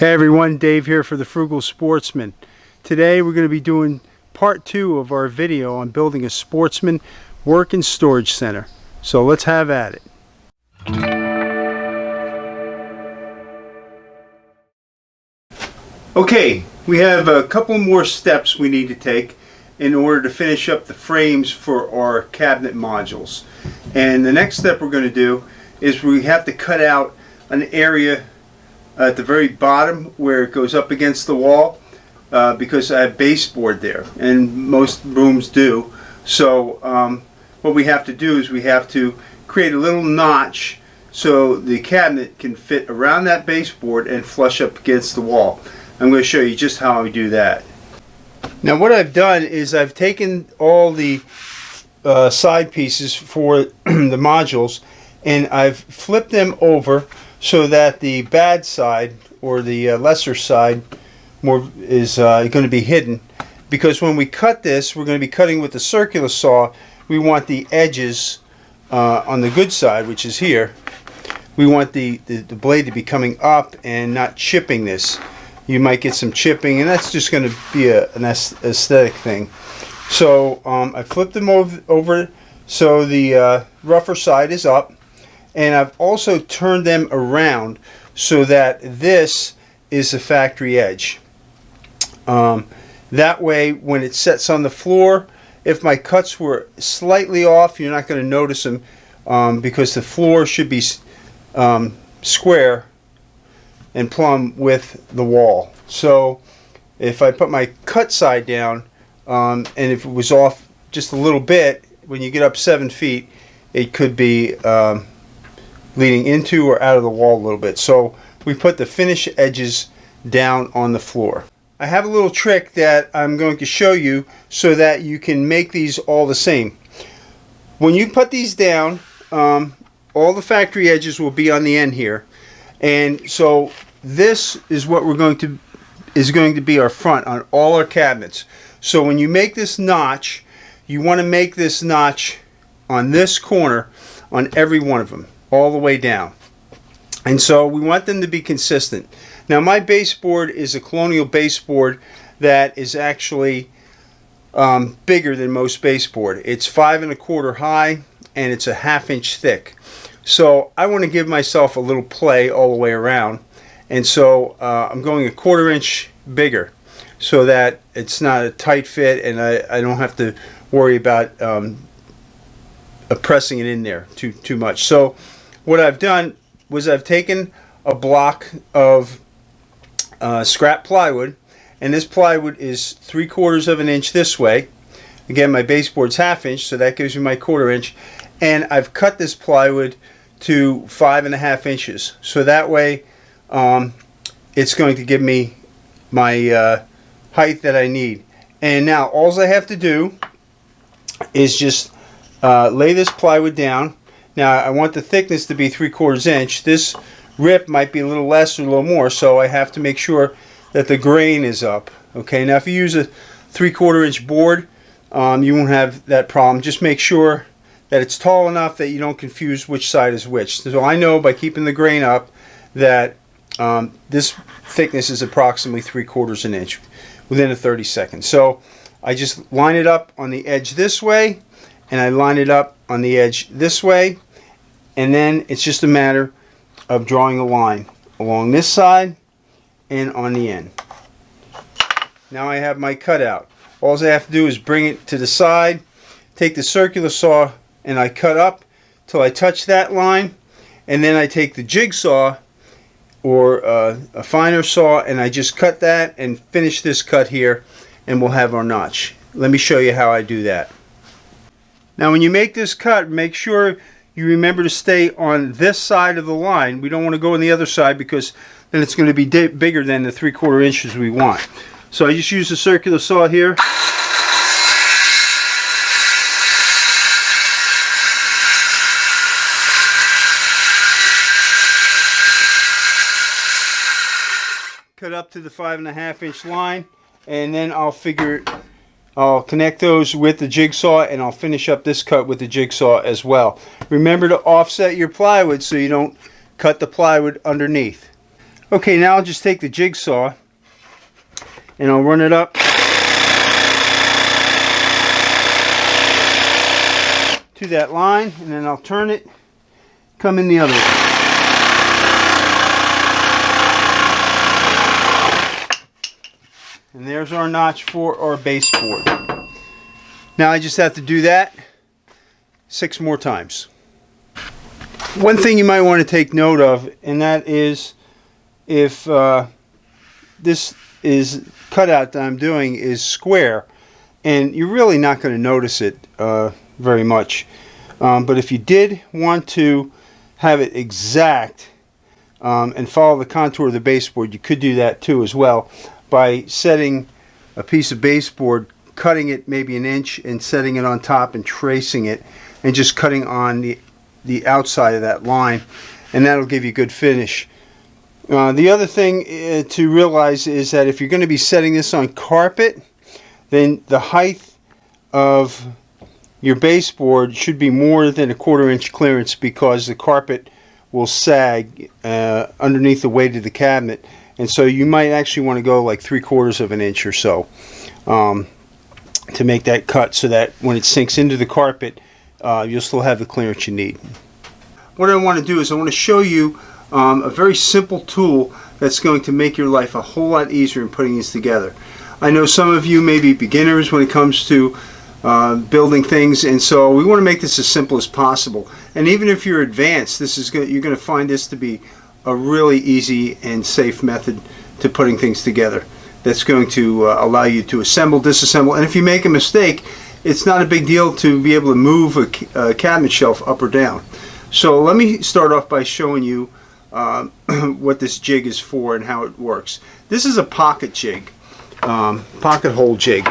Hey everyone, Dave here for the Frugal Sportsman. Today we're going to be doing part 2 of our video on building a Sportsman work and storage center. So let's have at it. Okay, we have a couple more steps we need to take in order to finish up the frames for our cabinet modules. And the next step we're going to do is we have to cut out an area at the very bottom where it goes up against the wall because I have baseboard there, and most rooms do. So what we have to do is we have to create a little notch so the cabinet can fit around that baseboard and flush up against the wall. I'm going to show you just how we do that. Now what I've done is I've taken all the side pieces for the modules and I've flipped them over so that the bad side, or the lesser side, is going to be hidden. Because when we cut this, we're going to be cutting with the circular saw. We want the edges on the good side, which is here. We want the blade to be coming up and not chipping this. You might get some chipping, and that's just going to be an aesthetic thing. So I flipped them over so the rougher side is up. And I've also turned them around so that this is the factory edge. That way when it sets on the floor, if my cuts were slightly off, you're not going to notice them because the floor should be square and plumb with the wall. So if I put my cut side down and if it was off just a little bit, when you get up 7 feet, it could be leading into or out of the wall a little bit. So we put the finish edges down on the floor. I have a little trick that I'm going to show you so that you can make these all the same. When you put these down, all the factory edges will be on the end here, and so this is what we're going to be our front on all our cabinets. So when you make this notch, you want to make this notch on this corner on every one of them, all the way down. And so we want them to be consistent. Now my baseboard is a colonial baseboard that is actually bigger than most baseboard. It's 5 1/4 high and it's a 1/2 inch thick. So I want to give myself a little play all the way around, and so I'm going 1/4 inch bigger so that it's not a tight fit and I don't have to worry about pressing it in there too much. So what I've done was I've taken a block of scrap plywood, and this plywood is 3/4 of an inch this way. Again, my baseboard's 1/2 inch, so that gives me my 1/4 inch, and I've cut this plywood to 5 1/2 inches. So that way it's going to give me my height that I need. And now all I have to do is just lay this plywood down. Now I want the thickness to be 3/4 inch. This rip might be a little less or a little more, so I have to make sure that the grain is up. Okay, now if you use a 3/4 inch board, you won't have that problem. Just make sure that it's tall enough that you don't confuse which side is which. So I know by keeping the grain up that this thickness is approximately 3/4 inch within a 30 seconds. So I just line it up on the edge this way, and I line it up on the edge this way, and then it's just a matter of drawing a line along this side and on the end. Now I have my cutout. All I have to do is bring it to the side, take the circular saw, and I cut up till I touch that line, and then I take the jigsaw or a finer saw and I just cut that and finish this cut here, and we'll have our notch. Let me show you how I do that. Now when you make this cut, make sure you remember to stay on this side of the line. We don't want to go on the other side because then it's going to be bigger than the 3/4 inches we want. So I just use the circular saw here. Cut up to the 5 1/2 inch line, and then I'll connect those with the jigsaw, and I'll finish up this cut with the jigsaw as well. Remember to offset your plywood so you don't cut the plywood underneath. Okay, now I'll just take the jigsaw and I'll run it up to that line, and then I'll turn it, come in the other way. And there's our notch for our baseboard. Now I just have to do that 6 more times. One thing you might want to take note of, and that is if this is cutout that I'm doing is square, and you're really not going to notice it very much. But if you did want to have it exact and follow the contour of the baseboard, you could do that too as well by setting a piece of baseboard, cutting it maybe 1 inch and setting it on top and tracing it and just cutting on the outside of that line, and that'll give you good finish. The other thing to realize is that if you're going to be setting this on carpet, then the height of your baseboard should be more than a 1/4 inch clearance, because the carpet will sag underneath the weight of the cabinet, and so you might actually want to go like 3/4 of an inch or so to make that cut, so that when it sinks into the carpet you'll still have the clearance you need. What I want to do is I want to show you a very simple tool that's going to make your life a whole lot easier in putting these together. I know some of you may be beginners when it comes to building things, and so we want to make this as simple as possible. And even if you're advanced, you're going to find this to be a really easy and safe method to putting things together that's going to allow you to assemble, disassemble, and if you make a mistake, it's not a big deal to be able to move a cabinet shelf up or down. So let me start off by showing you what this jig is for and how it works. This is a pocket jig, pocket hole jig,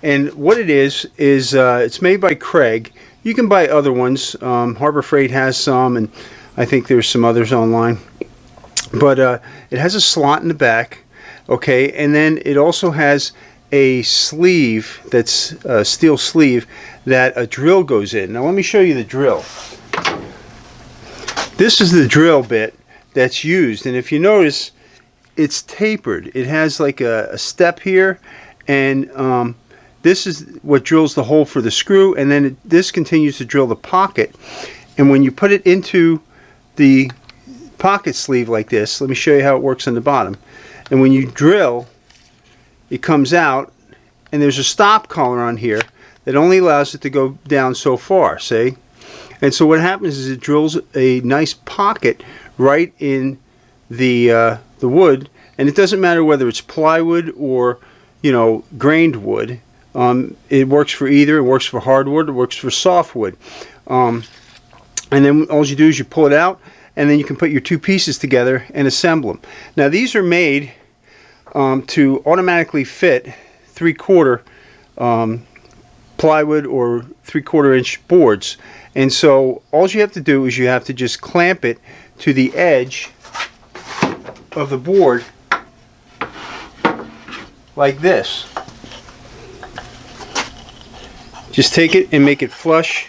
and what it is it's made by Kreg. You can buy other ones. Harbor Freight has some, and I think there's some others online. But it has a slot in the back, okay, and then it also has a sleeve that's a steel sleeve that a drill goes in. Now let me show you the drill. This is the drill bit that's used, and if you notice, it's tapered. It has like a step here, and this is what drills the hole for the screw, and then this continues to drill the pocket. And when you put it into the pocket sleeve like this, let me show you how it works on the bottom. And when you drill, it comes out, and there's a stop collar on here that only allows it to go down so far, see? And so what happens is it drills a nice pocket right in the wood, and it doesn't matter whether it's plywood or, you know, grained wood. It works for either. It works for hardwood. It works for softwood. And then all you do is you pull it out, and then you can put your 2 pieces together and assemble them. Now these are made to automatically fit 3/4 plywood or 3/4 inch boards, and so all you have to do is you have to just clamp it to the edge of the board like this. Just take it and make it flush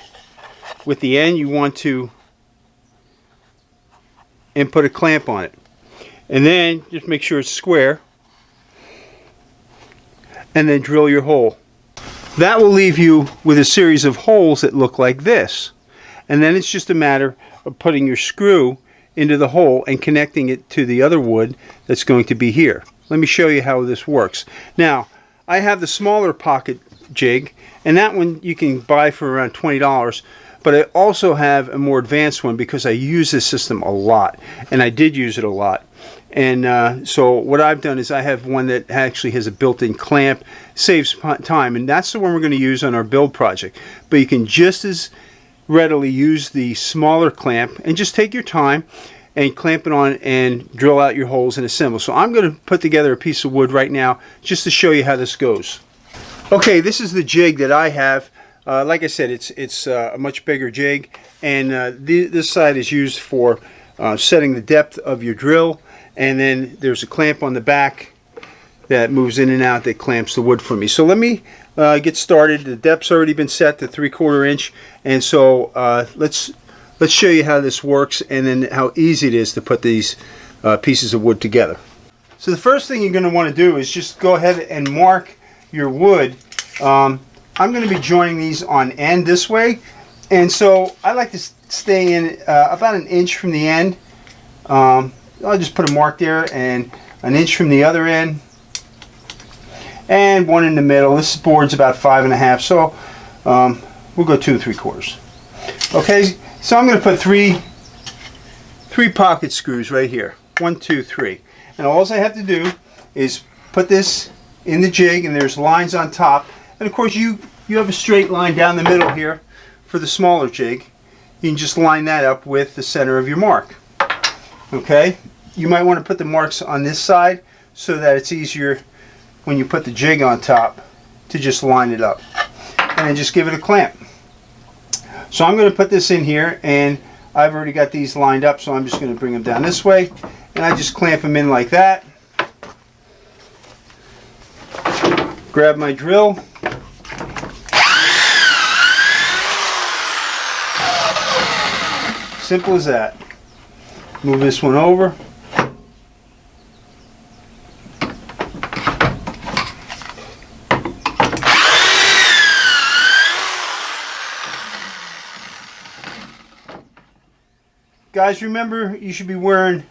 with the end you want to, and put a clamp on it, and then just make sure it's square, and then drill your hole. That will leave you with a series of holes that look like this, and then it's just a matter of putting your screw into the hole and connecting it to the other wood that's going to be here. Let me show you how this works. Now I have the smaller pocket jig, and that one you can buy for around $20, but I also have a more advanced one because I use this system a lot, and I did use it a lot. And so what I've done is I have one that actually has a built-in clamp, saves time, and that's the one we're going to use on our build project. But you can just as readily use the smaller clamp and just take your time and clamp it on and drill out your holes and assemble. So I'm going to put together a piece of wood right now just to show you how this goes. Okay, this is the jig that I have. Like I said, it's a much bigger jig, and this side is used for setting the depth of your drill, and then there's a clamp on the back that moves in and out that clamps the wood for me. So let me get started. The depth's already been set to 3/4 inch, and so let's show you how this works, and then how easy it is to put these pieces of wood together. So the first thing you're going to want to do is just go ahead and mark your wood. I'm going to be joining these on end this way, and so I like to stay in about an inch from the end. I'll just put a mark there, and an inch from the other end, and one in the middle. This board's about 5.5, so we'll go 2 3/4. Okay, so I'm going to put three pocket screws right here. 1, 2, 3. And all I have to do is put this in the jig, and there's lines on top. And of course you have a straight line down the middle here for the smaller jig. You can just line that up with the center of your mark. Okay, you might want to put the marks on this side so that it's easier when you put the jig on top to just line it up. And then just give it a clamp. So I'm going to put this in here, and I've already got these lined up, so I'm just going to bring them down this way, and I just clamp them in like that. Grab my drill. Simple as that. Move this one over. Guys, remember, you should be wearing,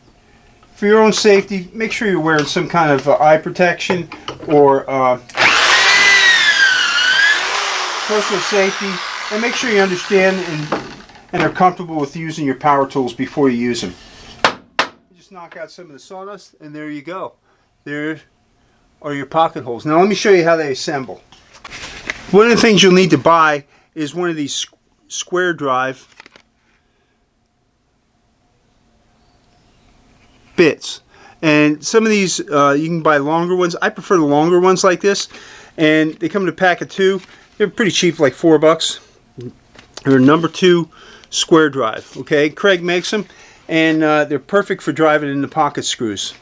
for your own safety, make sure you're wearing some kind of eye protection or personal safety, and make sure you understand and are comfortable with using your power tools before you use them. Just knock out some of the sawdust, and there you go. There are your pocket holes. Now let me show you how they assemble. One of the things you'll need to buy is one of these square drive bits, and some of these you can buy longer ones. I prefer the longer ones like this, and they come in a pack of 2. They're pretty cheap, like $4. They're number 2 square drive. Okay, Kreg makes them, and they're perfect for driving in the pocket screws.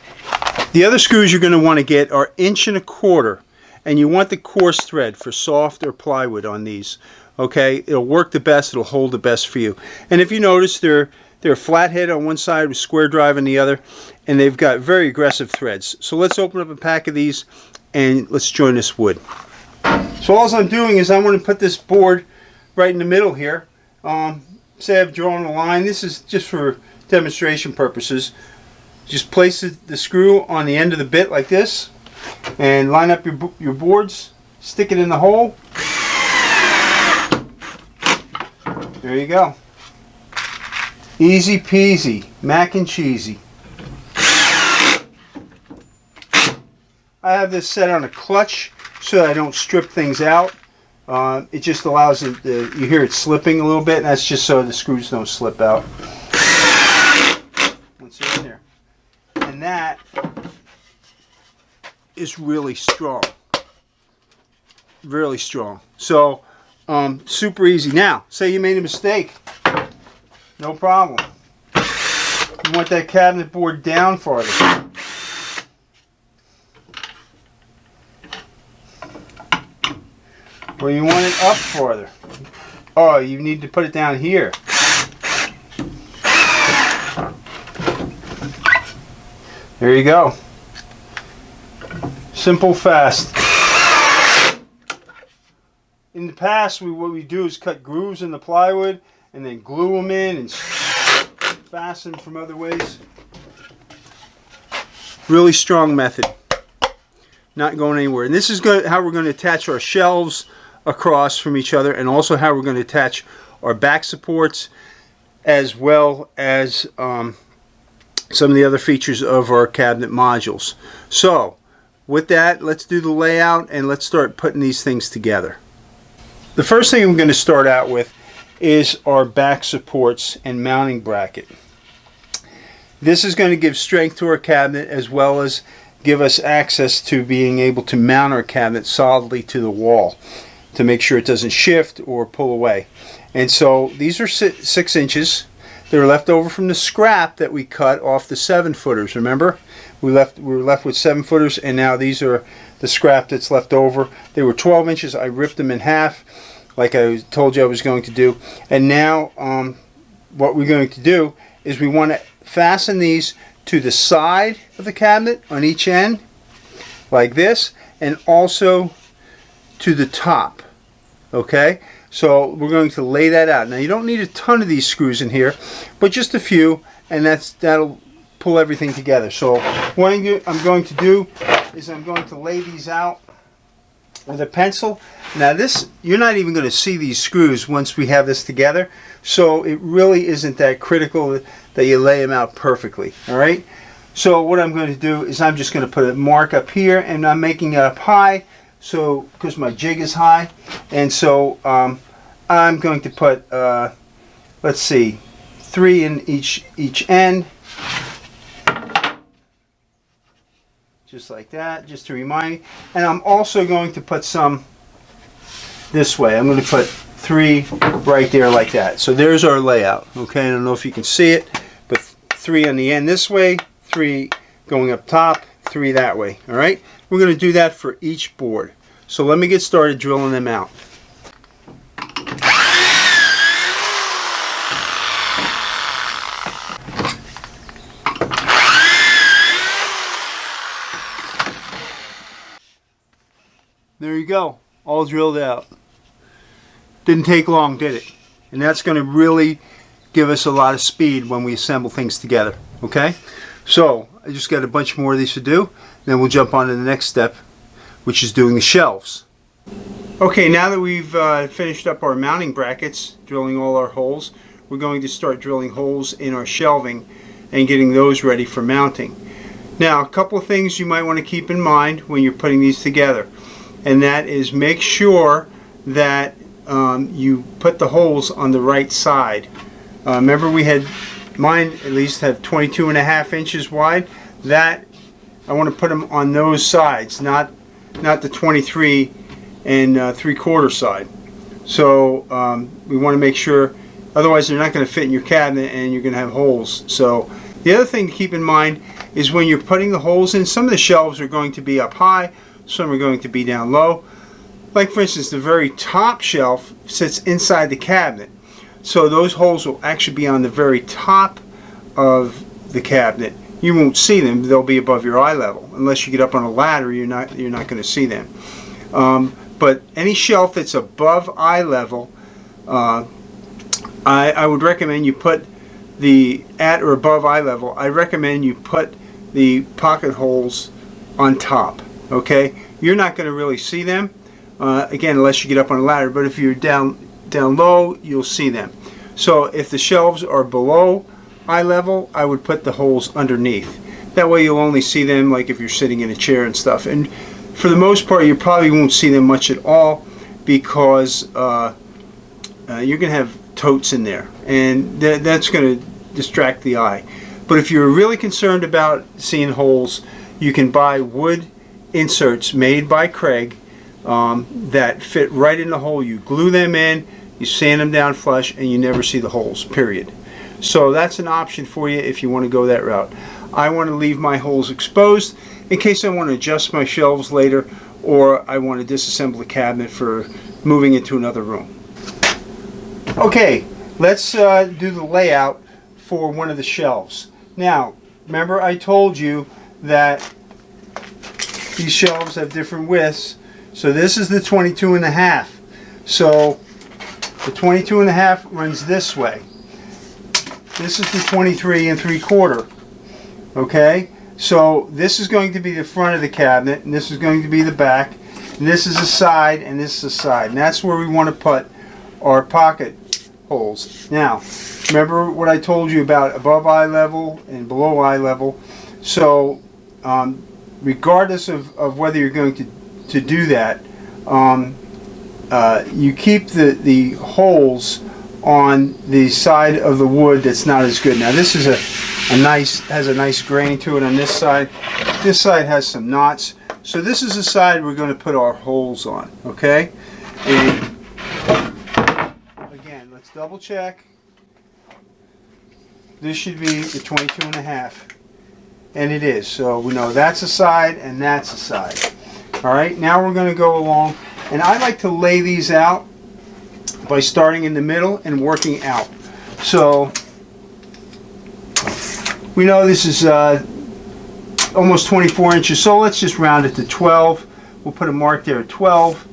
The other screws you're going to want to get are 1.25 inch, and you want the coarse thread for soft or plywood on these. Okay, it'll work the best, it'll hold the best for you. And if you notice, they're flathead on one side with square drive on the other, and they've got very aggressive threads. So let's open up a pack of these and let's join this wood. So all I'm doing is I want to put this board right in the middle here. Say I've drawn a line. This is just for demonstration purposes. Just place the screw on the end of the bit like this, and line up your boards, stick it in the hole. There you go. Easy peasy, mac and cheesy. I have this set on a clutch so that I don't strip things out. It just allows it, you hear it slipping a little bit, and that's just so the screws don't slip out. Once they're in there. And that is really strong. Really strong. So, super easy. Now, say you made a mistake. No problem. You want that cabinet board down farther. Or you want it up farther. Oh, you need to put it down here. There you go. Simple, fast. In the past, what we do is cut grooves in the plywood and then glue them in and fasten from other ways. Really strong method. Not going anywhere. And this is how we're going to attach our shelves across from each other, and also how we're going to attach our back supports, as well as some of the other features of our cabinet modules. So with that, let's do the layout and let's start putting these things together. The first thing I'm going to start out with is our back supports and mounting bracket. This is going to give strength to our cabinet, as well as give us access to being able to mount our cabinet solidly to the wall to make sure it doesn't shift or pull away. And so these are 6 inches. They're left over from the scrap that we cut off the 7-footers. Remember, we were left with 7-footers, and now these are the scrap that's left over. They were 12 inches. I ripped them in half, like I told you I was going to do. And now what we're going to do is we want to fasten these to the side of the cabinet on each end, like this, and also to the top. Okay, so we're going to lay that out. Now you don't need a ton of these screws in here, but just a few, and that'll pull everything together. So what I'm going to do is I'm going to lay these out with a pencil. Now this, you're not even going to see these screws once we have this together, so it really isn't that critical that you lay them out perfectly. All right, so what I'm going to do is I'm just going to put a mark up here, and I'm making it up high, so because my jig is high, and so I'm going to put let's see, 3 in each end, just like that, just to remind me. And I'm also going to put some this way. I'm going to put 3 right there like that. So there's our layout. Okay, I don't know if you can see it, but 3 on the end this way, 3 going up top, 3 that way. All right, we're going to do that for each board. So let me get started drilling them out. There you go, all drilled out. Didn't take long, did it? And that's going to really give us a lot of speed when we assemble things together. Okay, so I just got a bunch more of these to do, then we'll jump on to the next step, which is doing the shelves. Okay, now that we've finished up our mounting brackets, drilling all our holes, we're going to start drilling holes in our shelving and getting those ready for mounting. Now, a couple of things you might want to keep in mind when you're putting these together, and that is make sure that you put the holes on the right side. Remember, we had, mine at least have 22.5 inches wide. That I want to put them on those sides, not the 23 and 3/4 side. So we want to make sure, otherwise they're not going to fit in your cabinet and you're going to have holes. So the other thing to keep in mind is when you're putting the holes in, some of the shelves are going to be up high, some are going to be down low. Like for instance, the very top shelf sits inside the cabinet, so those holes will actually be on the very top of the cabinet. You won't see them; they'll be above your eye level. Unless you get up on a ladder, you're not going to see them. But any shelf that's above eye level, I would recommend you put the at or above eye level. I recommend you put the pocket holes on top. Okay, you're not going to really see them again unless you get up on a ladder, but if you're down low, you'll see them. So if the shelves are below eye level, I would put the holes underneath. That way you'll only see them like if you're sitting in a chair and stuff, and for the most part you probably won't see them much at all, because you're going to have totes in there, and that's going to distract the eye. But if you're really concerned about seeing holes, you can buy wood inserts made by Kreg that fit right in the hole. You glue them in, you sand them down flush, and you never see the holes, period. So that's an option for you if you want to go that route. I want to leave my holes exposed in case I want to adjust my shelves later, or I want to disassemble the cabinet for moving into another room. Okay, let's do the layout for one of the shelves. Now, remember I told you that these shelves have different widths. So this is the 22.5. So the 22.5 runs this way. This is the 23 3/4. Okay, so this is going to be the front of the cabinet, and this is going to be the back, and this is the side, and this is the side, and that's where we want to put our pocket holes. Now, remember what I told you about above eye level and below eye level. So regardless of whether you're going to do that, you keep the holes on the side of the wood that's not as good. Now this is has a nice grain to it on this side. This side has some knots. So this is the side we're going to put our holes on. Okay, and again, let's double check. This should be the 22.5. And it is, so we know that's a side and that's a side. Alright, now we're going to go along, and I like to lay these out by starting in the middle and working out. So we know this is almost 24 inches, so let's just round it to 12. We'll put a mark there at 12,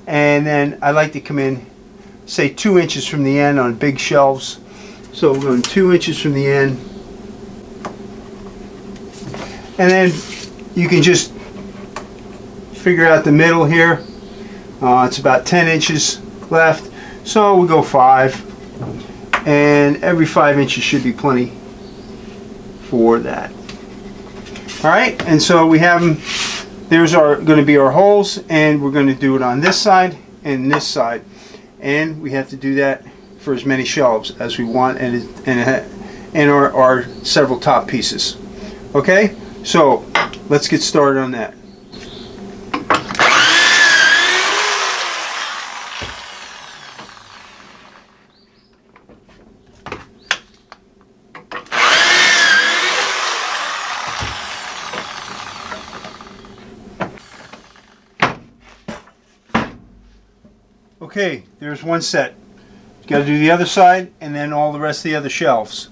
and then I like to come in, say 2 inches from the end on big shelves. So we're going 2 inches from the end, and then you can just figure out the middle here. It's about 10 inches left, so we go 5, and every 5 inches should be plenty for that. All right, and so we have them. There's going to be our holes, and we're going to do it on this side and this side, and we have to do that for as many shelves as we want, and our several top pieces. Okay, so let's get started on that. Okay, there's one set. You got to do the other side and then all the rest of the other shelves.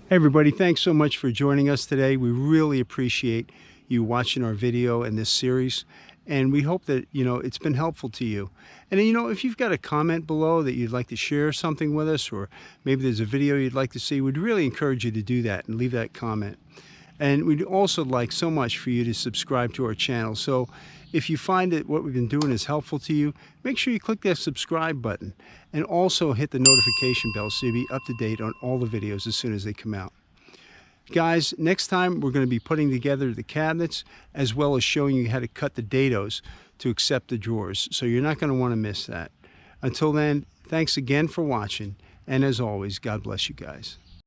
Hey everybody, thanks so much for joining us today. We really appreciate you watching our video and this series, and we hope that it's been helpful to you. And if you've got a comment below that you'd like to share something with us, or maybe there's a video you'd like to see, we'd really encourage you to do that and leave that comment. And we'd also like so much for you to subscribe to our channel. So if you find that what we've been doing is helpful to you, make sure you click that subscribe button, and also hit the notification bell so you'll be up to date on all the videos as soon as they come out. Guys, next time we're going to be putting together the cabinets, as well as showing you how to cut the dados to accept the drawers. So you're not going to want to miss that. Until then, thanks again for watching, and as always, God bless you guys.